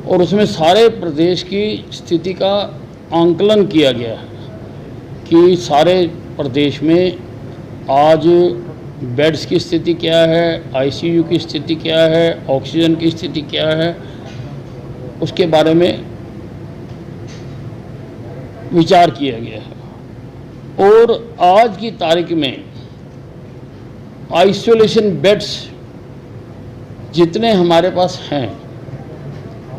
और उसमें सारे प्रदेश की स्थिति का आंकलन किया गया है कि सारे प्रदेश में आज बेड्स की स्थिति क्या है, आईसीयू की स्थिति क्या है, ऑक्सीजन की स्थिति क्या है, उसके बारे में विचार किया गया है। और आज की तारीख में आइसोलेशन बेड्स जितने हमारे पास हैं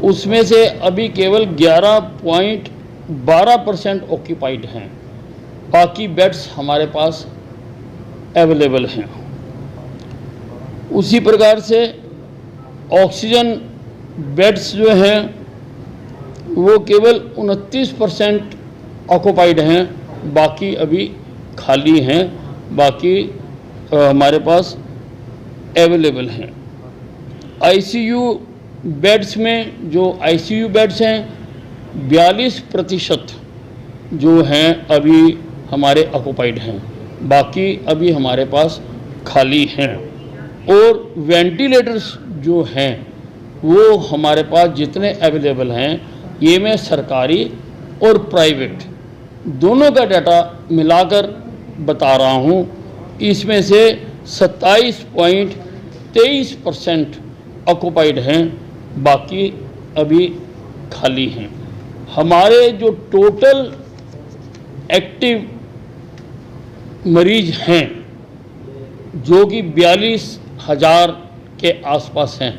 उसमें से अभी केवल 11.12% ऑक्यूपाइड हैं, बाकी बेड्स हमारे पास अवेलेबल हैं। उसी प्रकार से ऑक्सीजन बेड्स जो हैं वो केवल 29% ऑक्यूपाइड हैं, बाकी अभी खाली हैं, बाकी हमारे पास अवेलेबल हैं। आईसीयू बेड्स में जो आईसीयू बेड्स हैं 42% जो हैं अभी हमारे ऑक्यूपाइड हैं, बाकी अभी हमारे पास खाली हैं। और वेंटिलेटर्स जो हैं वो हमारे पास जितने अवेलेबल हैं, ये मैं सरकारी और प्राइवेट दोनों का डाटा मिलाकर बता रहा हूँ। इसमें से 27.23% ऑक्यूपाइड हैं, बाकी अभी खाली हैं। हमारे जो टोटल एक्टिव मरीज हैं जो कि 42,000 के आसपास हैं,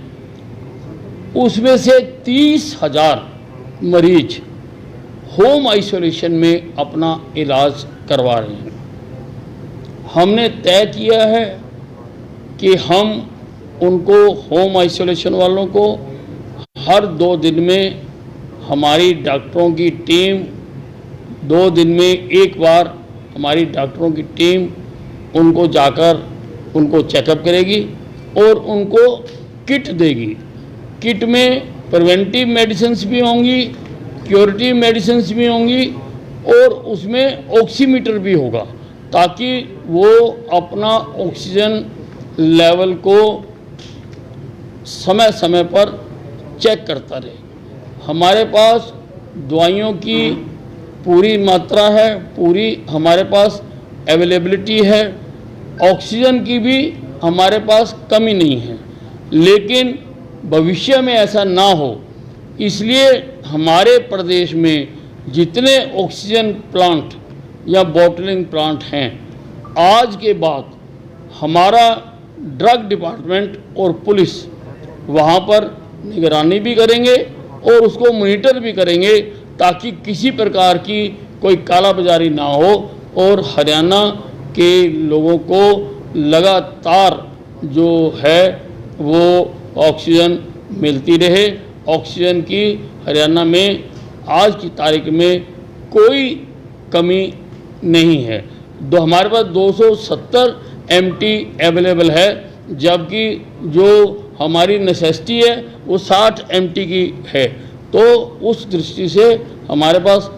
उसमें से 30,000 मरीज होम आइसोलेशन में अपना इलाज करवा रहे हैं। हमने तय किया है कि हम उनको होम आइसोलेशन वालों को हर 2 दिन में हमारी डॉक्टरों की टीम 2 दिन में एक बार हमारी डॉक्टरों की टीम उनको जाकर उनको चेकअप करेगी और उनको किट देगी। किट में प्रिवेंटिव मेडिसिन्स भी होंगी, क्यूरेटिव मेडिसिन्स भी होंगी और उसमें ऑक्सीमीटर भी होगा, ताकि वो अपना ऑक्सीजन लेवल को समय समय पर चेक करता रहे। हमारे पास दवाइयों की पूरी मात्रा है, पूरी हमारे पास अवेलेबिलिटी है, ऑक्सीजन की भी हमारे पास कमी नहीं है। लेकिन भविष्य में ऐसा ना हो, इसलिए हमारे प्रदेश में जितने ऑक्सीजन प्लांट या बॉटलिंग प्लांट हैं, आज के बाद हमारा ड्रग डिपार्टमेंट और पुलिस वहाँ पर निगरानी भी करेंगे और उसको मॉनिटर भी करेंगे, ताकि किसी प्रकार की कोई कालाबाजारी ना हो और हरियाणा के लोगों को लगातार जो है वो ऑक्सीजन मिलती रहे। ऑक्सीजन की हरियाणा में आज की तारीख में कोई कमी नहीं है। हमारे पास 270 MT अवेलेबल है, जबकि जो हमारी नेसेसिटी है वो 60 MT की है। तो उस दृष्टि से हमारे पास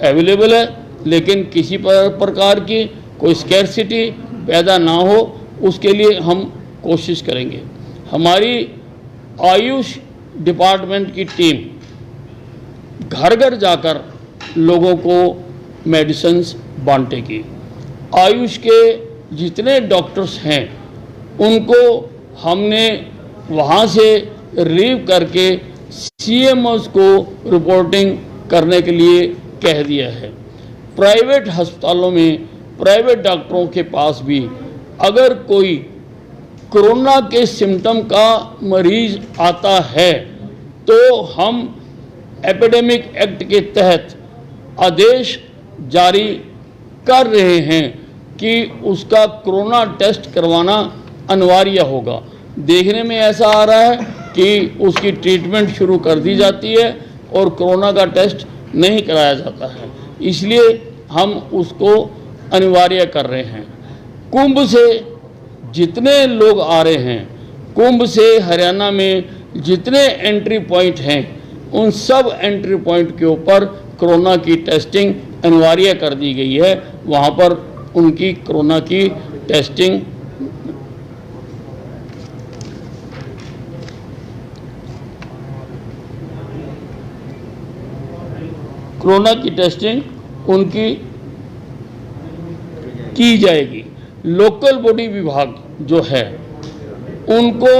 अवेलेबल है, लेकिन किसी प्रकार की कोई स्कैर्सिटी पैदा ना हो, उसके लिए हम कोशिश करेंगे। हमारी आयुष डिपार्टमेंट की टीम घर घर जाकर लोगों को मेडिसिन्स बांटेगी। आयुष के जितने डॉक्टर्स हैं उनको हमने वहाँ से रिलीव करके CMOs को रिपोर्टिंग करने के लिए कह दिया है। प्राइवेट अस्पतालों में प्राइवेट डॉक्टरों के पास भी अगर कोई कोरोना के सिम्टम का मरीज आता है तो हम एपिडेमिक एक्ट के तहत आदेश जारी कर रहे हैं कि उसका कोरोना टेस्ट करवाना अनिवार्य होगा। देखने में ऐसा आ रहा है कि उसकी ट्रीटमेंट शुरू कर दी जाती है और कोरोना का टेस्ट नहीं कराया जाता है, इसलिए हम उसको अनिवार्य कर रहे हैं। कुंभ से जितने लोग आ रहे हैं, कुंभ से हरियाणा में जितने एंट्री पॉइंट हैं, उन सब एंट्री पॉइंट के ऊपर कोरोना की टेस्टिंग अनिवार्य कर दी गई है। वहाँ पर उनकी कोरोना की टेस्टिंग कोरोना की टेस्टिंग उनकी की जाएगी। लोकल बॉडी विभाग जो है उनको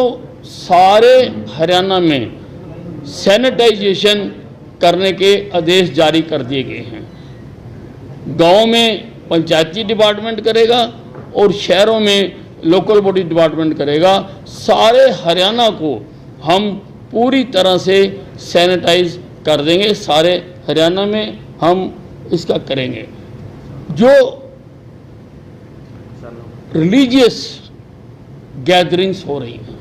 सारे हरियाणा में सैनिटाइजेशन करने के आदेश जारी कर दिए गए हैं। गांव में पंचायती डिपार्टमेंट करेगा और शहरों में लोकल बॉडी डिपार्टमेंट करेगा। सारे हरियाणा को हम पूरी तरह से सैनिटाइज कर देंगे, सारे हरियाणा में हम इसका करेंगे। जो रिलीजियस गैदरिंग्स हो रही हैं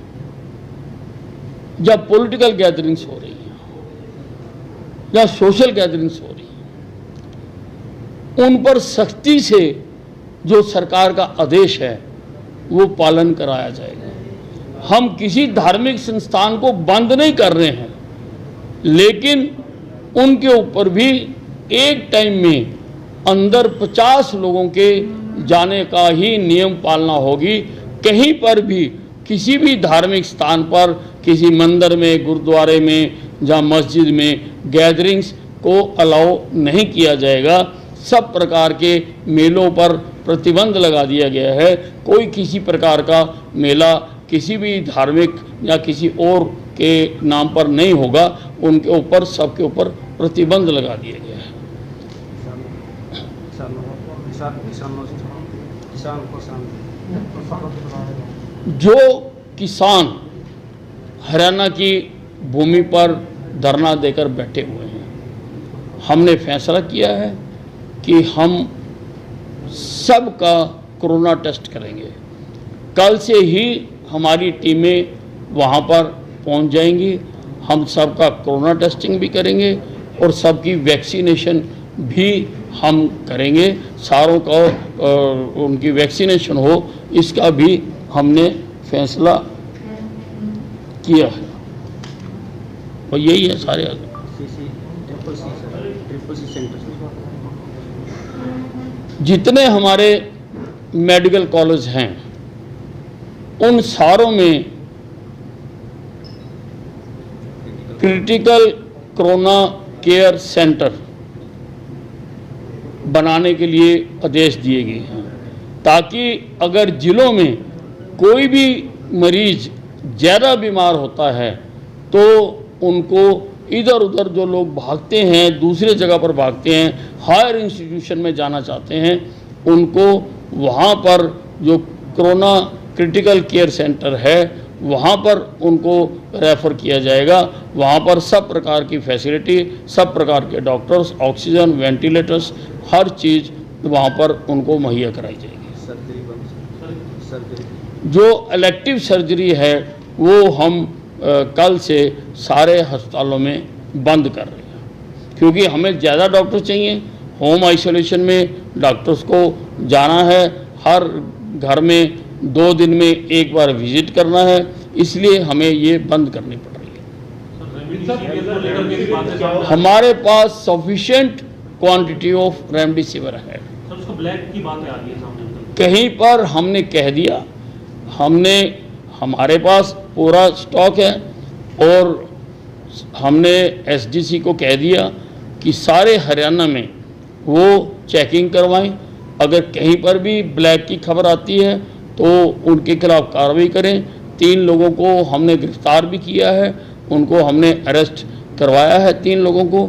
या पॉलिटिकल गैदरिंग्स हो रही हैं या सोशल गैदरिंग्स हो रही हैं, उन पर सख्ती से जो सरकार का आदेश है वो पालन कराया जाएगा। हम किसी धार्मिक संस्थान को बंद नहीं कर रहे हैं, लेकिन उनके ऊपर भी एक टाइम में अंदर 50 लोगों के जाने का ही नियम पालना होगी। कहीं पर भी किसी भी धार्मिक स्थान पर, किसी मंदिर में, गुरुद्वारे में या मस्जिद में गैदरिंग्स को अलाउ नहीं किया जाएगा। सब प्रकार के मेलों पर प्रतिबंध लगा दिया गया है। कोई किसी प्रकार का मेला किसी भी धार्मिक या किसी और के नाम पर नहीं होगा, उनके ऊपर सबके ऊपर प्रतिबंध लगा दिया गया है। जो किसान हरियाणा की भूमि पर धरना देकर बैठे हुए हैं, हमने फैसला किया है कि हम सबका कोरोना टेस्ट करेंगे। कल से ही हमारी टीमें वहां पर पहुंच जाएंगी। हम सबका कोरोना टेस्टिंग भी करेंगे और सबकी वैक्सीनेशन भी हम करेंगे। सारों का उनकी वैक्सीनेशन हो, इसका भी हमने फैसला किया है। और यही है सारे जितने हमारे मेडिकल कॉलेज हैं, उन सारों में क्रिटिकल कोरोना केयर सेंटर बनाने के लिए आदेश दिए गए हैं, ताकि अगर जिलों में कोई भी मरीज ज़्यादा बीमार होता है तो उनको इधर उधर जो लोग भागते हैं, दूसरे जगह पर भागते हैं, हायर इंस्टीट्यूशन में जाना चाहते हैं, उनको वहाँ पर जो कोरोना क्रिटिकल केयर सेंटर है वहाँ पर उनको रेफ़र किया जाएगा। वहाँ पर सब प्रकार की फैसिलिटी, सब प्रकार के डॉक्टर्स, ऑक्सीजन, वेंटिलेटर्स, हर चीज़ वहाँ पर उनको मुहैया कराई जाएगी। जो इलेक्टिव सर्जरी है वो हम कल से सारे अस्पतालों में बंद कर रहे हैं, क्योंकि हमें ज़्यादा डॉक्टर चाहिए। होम आइसोलेशन में डॉक्टर्स को जाना है, हर घर में 2 दिन में एक बार विजिट करना है, इसलिए हमें ये बंद करनी पड़ रही है। हमारे पास सफिशिएंट क्वांटिटी ऑफ रेमडेसिविर है। ब्लैक की बात आ रही है सामने, कहीं पर हमने कह दिया, हमारे पास पूरा स्टॉक है और हमने एसडीसी को कह दिया कि सारे हरियाणा में वो चेकिंग करवाएं। अगर कहीं पर भी ब्लैक की खबर आती है तो उनके खिलाफ कार्रवाई करें। 3 लोगों को हमने गिरफ्तार भी किया है, उनको हमने अरेस्ट करवाया है 3 लोगों को।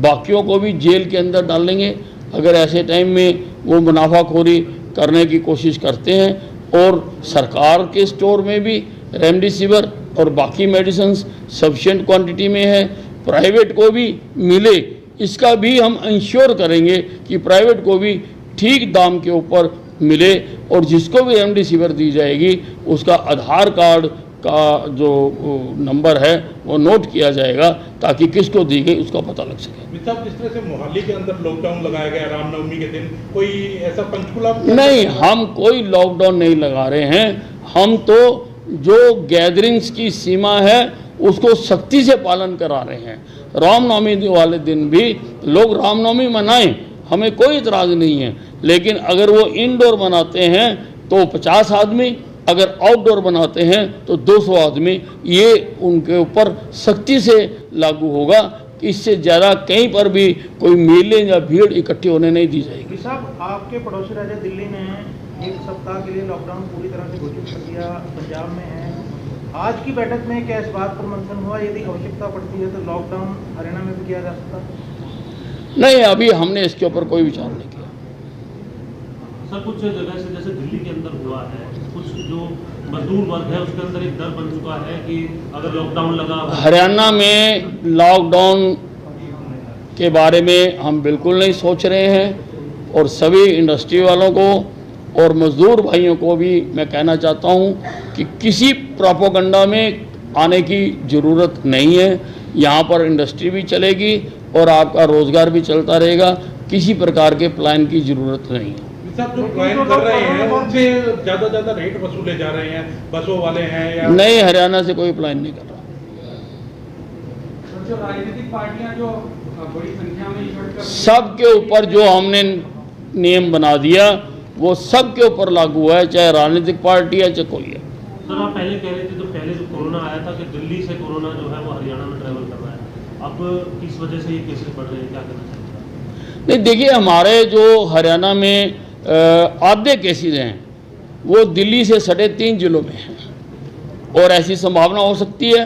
बाकियों को भी जेल के अंदर डालेंगे अगर ऐसे टाइम में वो मुनाफाखोरी करने की कोशिश करते हैं। और सरकार के स्टोर में भी रेमडेसिविर और बाकी मेडिसिन्स सफिशिएंट क्वांटिटी में है, प्राइवेट को भी मिले, इसका भी हम इंश्योर करेंगे कि प्राइवेट को भी ठीक दाम के ऊपर मिले। और जिसको भी रेमडेसिविर दी जाएगी उसका आधार कार्ड का जो नंबर है वो नोट किया जाएगा, ताकि किसको दी गई उसका पता लग सके। जिस तरह से मोहाली के अंदर लॉकडाउन लगाया गया रामनवमी के दिन, कोई ऐसा पंचकुला नहीं, हम कोई लॉकडाउन नहीं लगा रहे हैं। हम तो जो गैदरिंग्स की सीमा है उसको सख्ती से पालन करा रहे हैं। रामनवमी वाले दिन भी लोग रामनवमी मनाएं, हमें कोई इतराज़ नहीं है, लेकिन अगर वो इनडोर मनाते हैं तो 50 आदमी, अगर आउटडोर बनाते हैं तो 200 आदमी, ये उनके ऊपर सख्ती से लागू होगा, इससे ज़्यादा कहीं पर भी कोई मेले या भीड़ इकट्ठी होने नहीं दी जाएगी। साहब, आपके पड़ोसी राज्य दिल्ली ने एक सप्ताह के लिए लॉकडाउन पूरी तरह से घोषित कर दिया, पंजाब में है। आज की बैठक में क्या इस बात पर मंथन हुआ, यदि आवश्यकता पड़ती है तो लॉकडाउन हरियाणा में भी किया जा सकता है? नहीं, अभी हमने इसके ऊपर कोई विचार नहीं किया। सर, कुछ जगह से जैसे दिल्ली के अंदर हुआ है, कुछ जो मजदूर वर्ग है उसके अंदर एक डर बन चुका है कि अगर लॉकडाउन लगा। हरियाणा में लॉकडाउन के बारे में हम बिल्कुल नहीं सोच रहे हैं और सभी इंडस्ट्री वालों को और मजदूर भाइयों को भी मैं कहना चाहता हूं कि किसी प्रोपेगेंडा में आने की ज़रूरत नहीं है। यहां पर इंडस्ट्री भी चलेगी और आपका रोज़गार भी चलता रहेगा। किसी प्रकार के प्लान की ज़रूरत नहीं है। साहब, जो प्लान कर रहे हैं उनसे ज़्यादा रेट वसूले जा रहे हैं, बसों वाले हैं या नहीं, हरियाणा से कोई प्लान नहीं कर रहा। जो राजनीतिक पार्टियां जो बड़ी संख्या में इकट्ठा सबके ऊपर जो हमने नियम बना दिया वो सबके ऊपर लागू है, चाहे राजनीतिक पार्टी है चाहे कोई है। सर, आप पहले कह रहे थे, तो पहले जो कोरोना आया था कि दिल्ली से कोरोना जो है वो हरियाणा में ट्रैवल कर रहा है, अब किस वजह से ये केसेस बढ़ रहे हैं, क्या कहना चाहिए? नहीं, देखिए, हमारे जो हरियाणा में आधे केसेज हैं वो दिल्ली से सटे 3 जिलों में हैं और ऐसी संभावना हो सकती है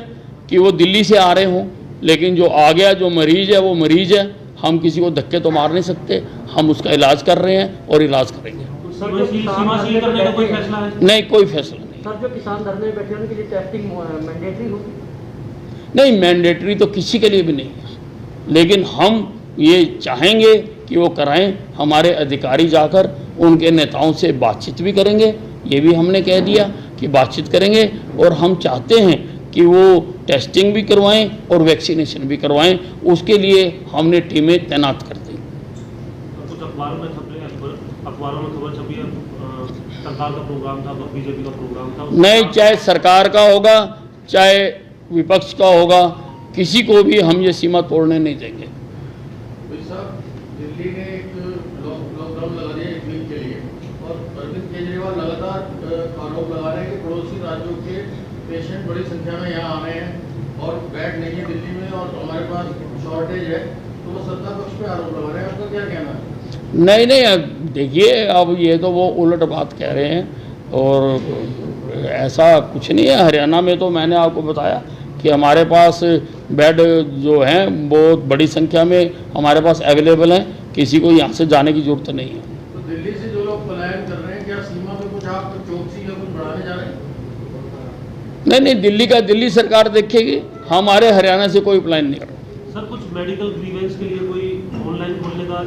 कि वो दिल्ली से आ रहे हों, लेकिन जो आ गया, जो मरीज है वो मरीज है। हम किसी को धक्के तो मार नहीं सकते, हम उसका इलाज कर रहे हैं और इलाज करेंगे। सीमा सील करने का कोई फैसला है? नहीं, कोई फैसला नहीं। सर, जो किसान धरने में बैठे हैं उनके लिए टेस्टिंग मैंडेटरी होगी? नहीं, मैंडेटरी तो किसी के लिए भी नहीं है, लेकिन हम ये चाहेंगे कि वो कराएं। हमारे अधिकारी जाकर उनके नेताओं से बातचीत भी करेंगे, ये भी हमने कह दिया कि बातचीत करेंगे और हम चाहते हैं कि वो टेस्टिंग भी करवाएं और वैक्सीनेशन भी करवाएं। उसके लिए हमने टीमें तैनात कर दी। कुछ अखबारों में खबर छपी है, सरकार का प्रोग्राम था, बीजेपी का प्रोग्राम था। नहीं, चाहे सरकार का होगा चाहे विपक्ष का होगा, किसी को भी हम ये सीमा तोड़ने नहीं देंगे। दिल्ली ने एक लॉकडाउन लगा दिया 1 वीक के लिए और अरविंद केजरीवाल लगातार आरोप लगा रहे हैं कि पड़ोसी राज्यों के पेशेंट बड़ी संख्या में यहाँ आ रहे हैं और बेड नहीं है दिल्ली में और हमारे पास शॉर्टेज है, तो वो सत्ता पक्ष पे आरोप लगा रहे हैं। आपका क्या कहना है? नहीं, अब देखिए, अब ये तो वो उलट बात कह रहे हैं और ऐसा कुछ नहीं है। हरियाणा में तो मैंने आपको बताया कि हमारे पास बेड जो हैं बहुत बड़ी संख्या में हमारे पास अवेलेबल हैं, किसी को यहाँ से जाने की ज़रूरत नहीं है। तो दिल्ली से जो लोग पलायन कर रहे हैं, क्या सीमा में कुछ आप चौकसी या कुछ बढ़ाने जा रहे हैं? नहीं, दिल्ली का दिल्ली सरकार देखेगी, हमारे हरियाणा से कोई प्लान नहीं कर रहा। सर, कुछ मेडिकल ग्रीवेंस के लिए कोई ऑनलाइन खोलने का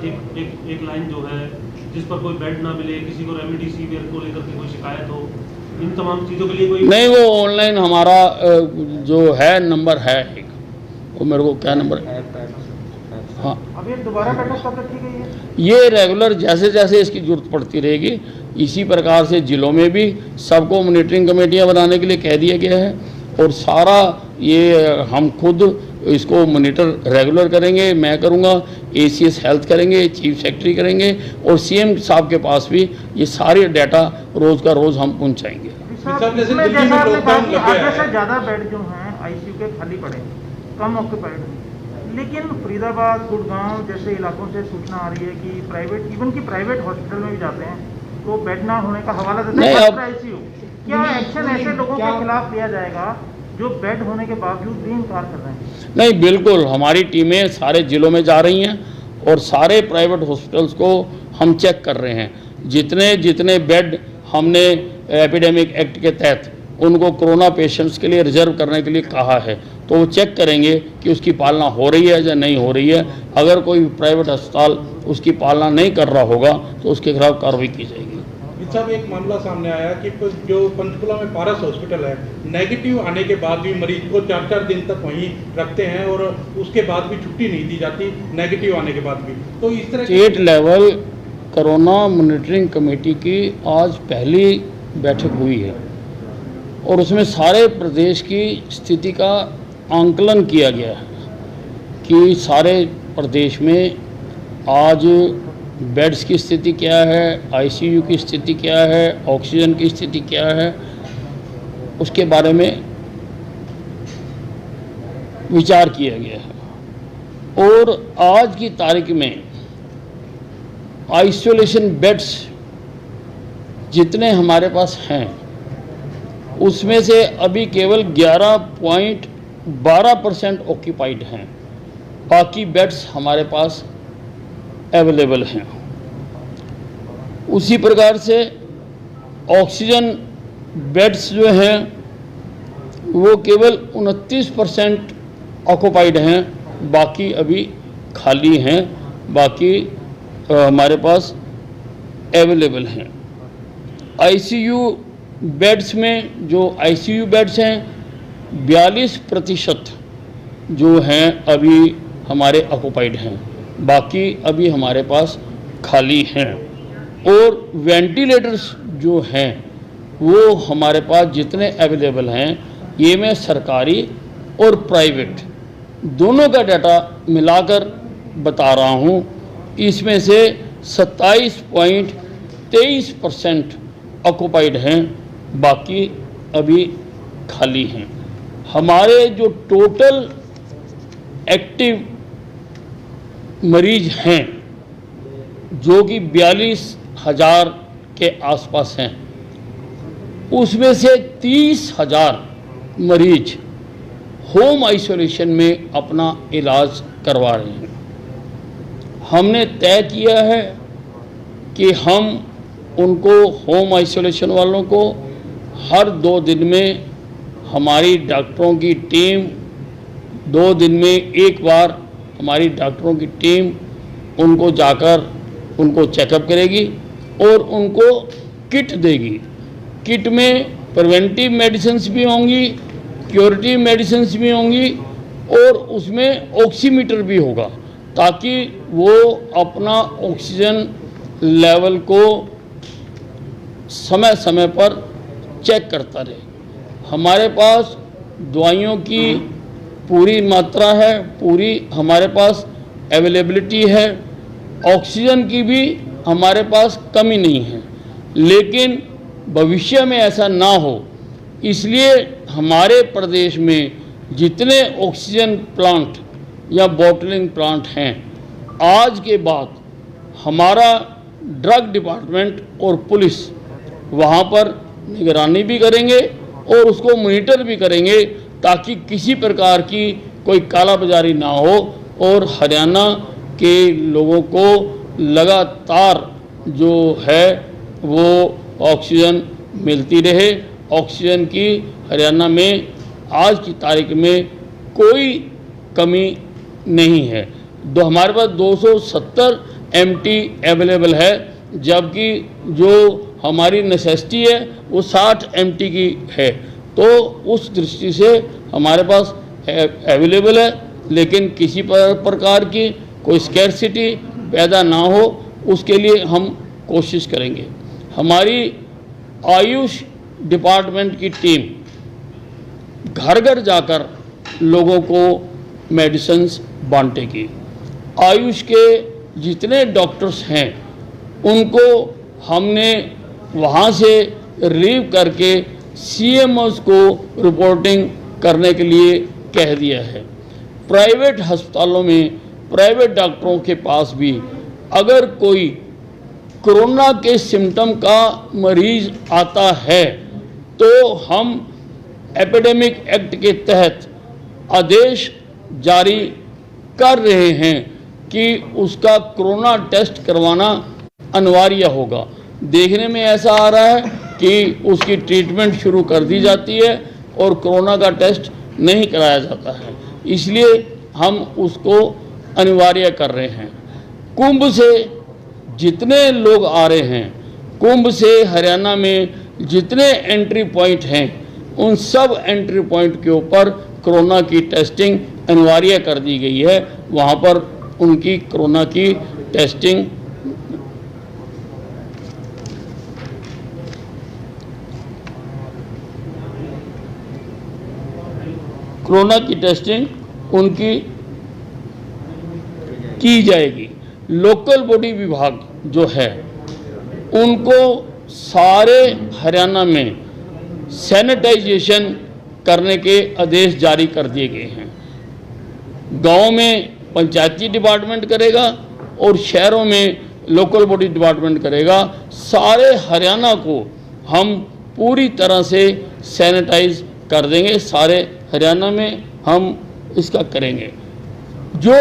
एक लाइन जो है जिस पर कोई बेड ना मिले, किसी को रेमडेसिविर को लेकर के कोई शिकायत हो, इन तमाम चीज़ों के लिए कोई नहीं, वो ऑनलाइन हमारा जो है नंबर है एक, वो मेरे को क्या नंबर है, हाँ, अब ये दोबारा बैठक कब रखी गई है? ये रेगुलर जैसे जैसे इसकी जरूरत पड़ती रहेगी, इसी प्रकार से जिलों में भी सबको मॉनिटरिंग कमेटियां बनाने के लिए कह दिया गया है और सारा ये हम खुद इसको मॉनिटर रेगुलर करेंगे। मैं करूँगा, ACS हेल्थ करेंगे, चीफ सेक्रेटरी करेंगे और CM साहब के पास भी ये सारे डाटा रोज़ का रोज़ हम पहुँचाएंगे। इसमें जैसा आपने कहा कि आधे से ज़्यादा बेड जो हैं ICU के खाली पड़े, कम ऑक्यूपाइड हैं, लेकिन फरीदाबाद, गुड़गांव जैसे इलाकों से सूचना आ रही है कि प्राइवेट हॉस्पिटल में भी जाते हैं तो बेड ना होने का हवाला देते हैं ICU। क्या एक्शन ऐसे लोगों के खिलाफ लिया जाएगा जो बेड होने के बावजूद भी इनकार कर रहे हैं? नहीं, बिल्कुल, हमारी टीमें सारे जिलों में जा रही हैं और सारे प्राइवेट हॉस्पिटल्स को हम चेक कर रहे हैं। जितने बेड हमने एपिडेमिक एक्ट के तहत उनको कोरोना पेशेंट्स के लिए रिजर्व करने के लिए कहा है, तो वो चेक करेंगे कि उसकी पालना हो रही है या नहीं हो रही है। अगर कोई प्राइवेट अस्पताल उसकी पालना नहीं कर रहा होगा तो उसके खिलाफ कार्रवाई की जाएगी। साहब, एक मामला सामने आया कि जो पंचकुला में पारस हॉस्पिटल है, नेगेटिव आने के बाद भी मरीज को 4-4 दिन तक वहीं रखते हैं और उसके बाद भी छुट्टी नहीं दी जाती, नेगेटिव आने के बाद भी। तो इस तरह state level corona monitoring committee की आज पहली बैठक हुई है और उसमें सारे प्रदेश की स्थिति का आंकलन किया गया है कि सारे प्रदेश में आज बेड्स की स्थिति क्या है, ICU की स्थिति क्या है, ऑक्सीजन की स्थिति क्या है, उसके बारे में विचार किया गया है। और आज की तारीख में आइसोलेशन बेड्स जितने हमारे पास हैं उसमें से अभी केवल 11.12% ऑक्यूपाइड हैं, बाकी बेड्स हमारे पास अवेलेबल हैं। उसी प्रकार से ऑक्सीजन बेड्स जो हैं वो केवल 29% ऑक्यूपाइड हैं, बाकी अभी खाली हैं, बाकी हमारे पास अवेलेबल हैं। आईसीयू बेड्स में जो आईसीयू बेड्स हैं 42% जो हैं अभी हमारे ऑक्यूपाइड हैं, बाकी अभी हमारे पास खाली हैं। और वेंटिलेटर्स जो हैं वो हमारे पास जितने अवेलेबल हैं, ये मैं सरकारी और प्राइवेट दोनों का डाटा मिलाकर बता रहा हूँ। इसमें से 27.23% ऑक्यूपाइड हैं, बाकी अभी खाली हैं। हमारे जो टोटल एक्टिव मरीज हैं जो कि 42,000 के आसपास हैं, उसमें से 30,000 मरीज होम आइसोलेशन में अपना इलाज करवा रहे हैं। हमने तय किया है कि हम उनको होम आइसोलेशन वालों को हर 2 दिन में हमारी डॉक्टरों की टीम 2 दिन में एक बार हमारी डॉक्टरों की टीम उनको जाकर उनको चेकअप करेगी और उनको किट देगी। किट में प्रिवेंटिव मेडिसिन्स भी होंगी, क्यूरेटिव मेडिसिन्स भी होंगी और उसमें ऑक्सीमीटर भी होगा, ताकि वो अपना ऑक्सीजन लेवल को समय समय पर चेक करता रहे। हमारे पास दवाइयों की पूरी मात्रा है, पूरी हमारे पास अवेलेबिलिटी है, ऑक्सीजन की भी हमारे पास कमी नहीं है। लेकिन भविष्य में ऐसा ना हो, इसलिए हमारे प्रदेश में जितने ऑक्सीजन प्लांट या बॉटलिंग प्लांट हैं, आज के बाद हमारा ड्रग डिपार्टमेंट और पुलिस वहाँ पर निगरानी भी करेंगे और उसको मॉनिटर भी करेंगे, ताकि किसी प्रकार की कोई कालाबाजारी ना हो और हरियाणा के लोगों को लगातार जो है वो ऑक्सीजन मिलती रहे। ऑक्सीजन की हरियाणा में आज की तारीख में कोई कमी नहीं है। हमारे पास 270 MT अवेलेबल है, जबकि जो हमारी नेसेसिटी है वो 60 MT की है। तो उस दृष्टि से हमारे पास अवेलेबल है, लेकिन किसी प्रकार की कोई स्कैर्सिटी पैदा ना हो, उसके लिए हम कोशिश करेंगे। हमारी आयुष डिपार्टमेंट की टीम घर घर जाकर लोगों को मेडिसिन्स बांटेगी। आयुष के जितने डॉक्टर्स हैं उनको हमने वहाँ से रिलीव करके CMOs को रिपोर्टिंग करने के लिए कह दिया है। प्राइवेट अस्पतालों में प्राइवेट डॉक्टरों के पास भी अगर कोई कोरोना के सिम्टम का मरीज आता है तो हम एपिडेमिक एक्ट के तहत आदेश जारी कर रहे हैं कि उसका कोरोना टेस्ट करवाना अनिवार्य होगा। देखने में ऐसा आ रहा है कि उसकी ट्रीटमेंट शुरू कर दी जाती है और कोरोना का टेस्ट नहीं कराया जाता है, इसलिए हम उसको अनिवार्य कर रहे हैं। कुंभ से जितने लोग आ रहे हैं, कुंभ से हरियाणा में जितने एंट्री पॉइंट हैं, उन सब एंट्री पॉइंट के ऊपर कोरोना की टेस्टिंग अनिवार्य कर दी गई है। वहाँ पर उनकी कोरोना की टेस्टिंग उनकी की जाएगी। लोकल बॉडी विभाग जो है उनको सारे हरियाणा में सैनिटाइजेशन करने के आदेश जारी कर दिए गए हैं। गांव में पंचायती डिपार्टमेंट करेगा और शहरों में लोकल बॉडी डिपार्टमेंट करेगा। सारे हरियाणा को हम पूरी तरह से सैनिटाइज कर देंगे, सारे हरियाणा में हम इसका करेंगे। जो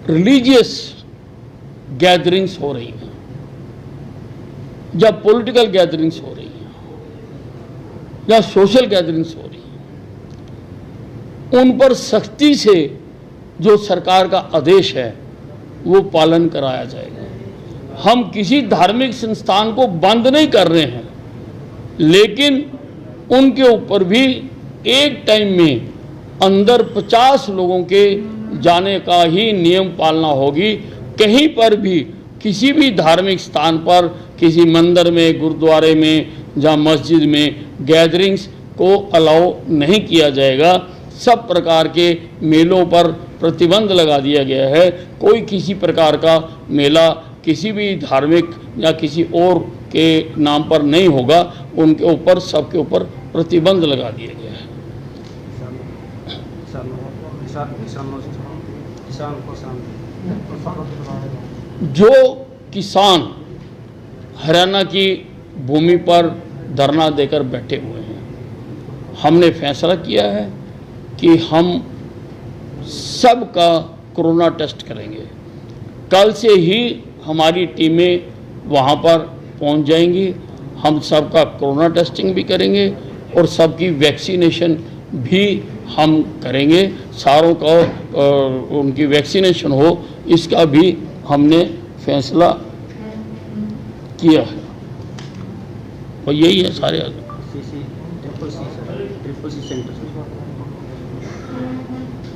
रिलीजियस गैदरिंग्स हो रही हैं या पॉलिटिकल गैदरिंग्स हो रही हैं या सोशल गैदरिंग्स हो रही हैं, उन पर सख्ती से जो सरकार का आदेश है वो पालन कराया जाएगा। हम किसी धार्मिक संस्थान को बंद नहीं कर रहे हैं, लेकिन उनके ऊपर भी एक टाइम में अंदर 50 लोगों के जाने का ही नियम पालना होगी। कहीं पर भी किसी भी धार्मिक स्थान पर, किसी मंदिर में, गुरुद्वारे में या मस्जिद में गैदरिंग्स को अलाउ नहीं किया जाएगा। सब प्रकार के मेलों पर प्रतिबंध लगा दिया गया है। कोई किसी प्रकार का मेला किसी भी धार्मिक या किसी और के नाम पर नहीं होगा, उनके ऊपर सबके ऊपर प्रतिबंध लगा दिया गया है। जो किसान हरियाणा की भूमि पर धरना देकर बैठे हुए हैं, हमने फैसला किया है कि हम सबका कोरोना टेस्ट करेंगे। कल से ही हमारी टीमें वहां पर पहुंच जाएंगी। हम सबका कोरोना टेस्टिंग भी करेंगे और सबकी वैक्सीनेशन भी हम करेंगे। सारों का उनकी वैक्सीनेशन हो, इसका भी हमने फैसला किया है। और यही है सारे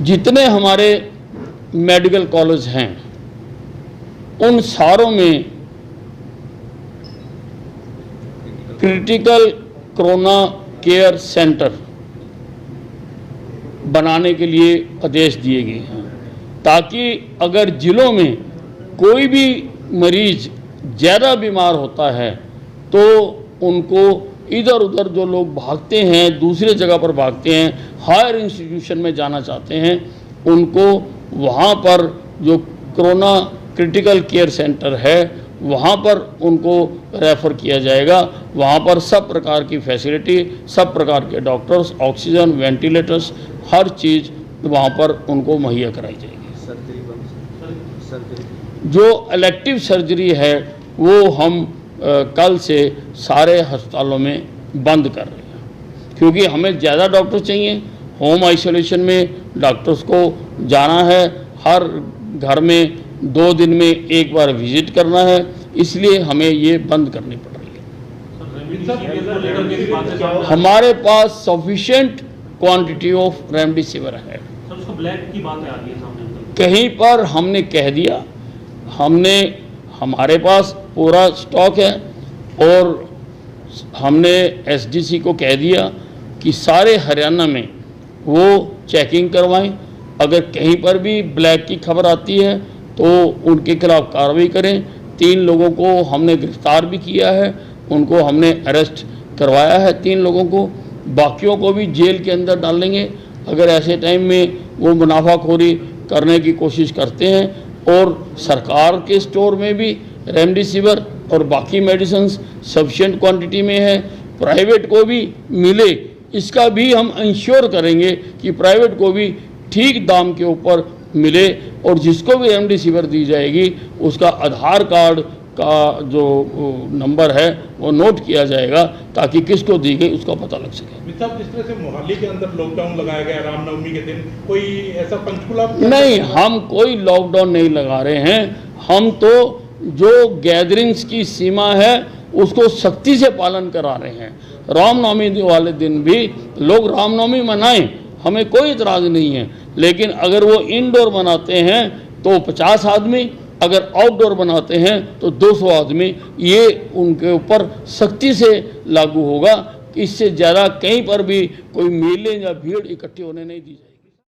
जितने हमारे मेडिकल कॉलेज हैं, उन सारों में क्रिटिकल कोरोना केयर सेंटर बनाने के लिए आदेश दिए गए हैं, ताकि अगर जिलों में कोई भी मरीज ज़्यादा बीमार होता है तो उनको इधर उधर जो लोग भागते हैं, दूसरे जगह पर भागते हैं, हायर इंस्टीट्यूशन में जाना चाहते हैं, उनको वहाँ पर जो कोरोना क्रिटिकल केयर सेंटर है वहाँ पर उनको रेफ़र किया जाएगा। वहाँ पर सब प्रकार की फैसिलिटी, सब प्रकार के डॉक्टर्स, ऑक्सीजन, वेंटिलेटर्स, हर चीज़ वहाँ पर उनको मुहैया कराई जाएगी। जो इलेक्टिव सर्जरी है वो हम कल से सारे अस्पतालों में बंद कर रहे हैं, क्योंकि हमें ज़्यादा डॉक्टर चाहिए। होम आइसोलेशन में डॉक्टर्स को जाना है, हर घर में 2 दिन में एक बार विजिट करना है, इसलिए हमें ये बंद करनी पड़ रही है। हमारे पास सफिशिएंट क्वांटिटी ऑफ रेमडेसिविर है। सर, उसको ब्लैक की बात आ रही है सामने। कहीं पर हमने कह दिया, हमारे पास पूरा स्टॉक है और हमने एसडीसी को कह दिया कि सारे हरियाणा में वो चेकिंग करवाएं। अगर कहीं पर भी ब्लैक की खबर आती है तो उनके खिलाफ कार्रवाई करें। 3 लोगों को हमने गिरफ्तार भी किया है, उनको हमने अरेस्ट करवाया है 3 लोगों को। बाकियों को भी जेल के अंदर डालेंगे अगर ऐसे टाइम में वो मुनाफाखोरी करने की कोशिश करते हैं। और सरकार के स्टोर में भी रेमडेसिविर और बाकी मेडिसिन्स सफिशिएंट क्वांटिटी में है। प्राइवेट को भी मिले, इसका भी हम इंश्योर करेंगे कि प्राइवेट को भी ठीक दाम के ऊपर मिले। और जिसको भी रेमडेसिविर दी जाएगी उसका आधार कार्ड का जो नंबर है वो नोट किया जाएगा, ताकि किसको दी गई उसका पता लग सके। साहब, जिस तरह से मोहाली के अंदर लॉकडाउन लगाया गया रामनवमी के दिन, कोई ऐसा पंचकुला नहीं, हम कोई लॉकडाउन नहीं लगा रहे हैं। हम तो जो गैदरिंग्स की सीमा है उसको सख्ती से पालन करा रहे हैं। रामनवमी वाले दिन भी लोग रामनवमी मनाएं, हमें कोई इतराज़ नहीं है, लेकिन अगर वो इंडोर मनाते हैं तो 50 आदमी, अगर आउटडोर बनाते हैं तो 200 आदमी, ये उनके ऊपर सख्ती से लागू होगा। इससे ज़्यादा कहीं पर भी कोई मेले या भीड़ इकट्ठी होने नहीं दी जाएगी।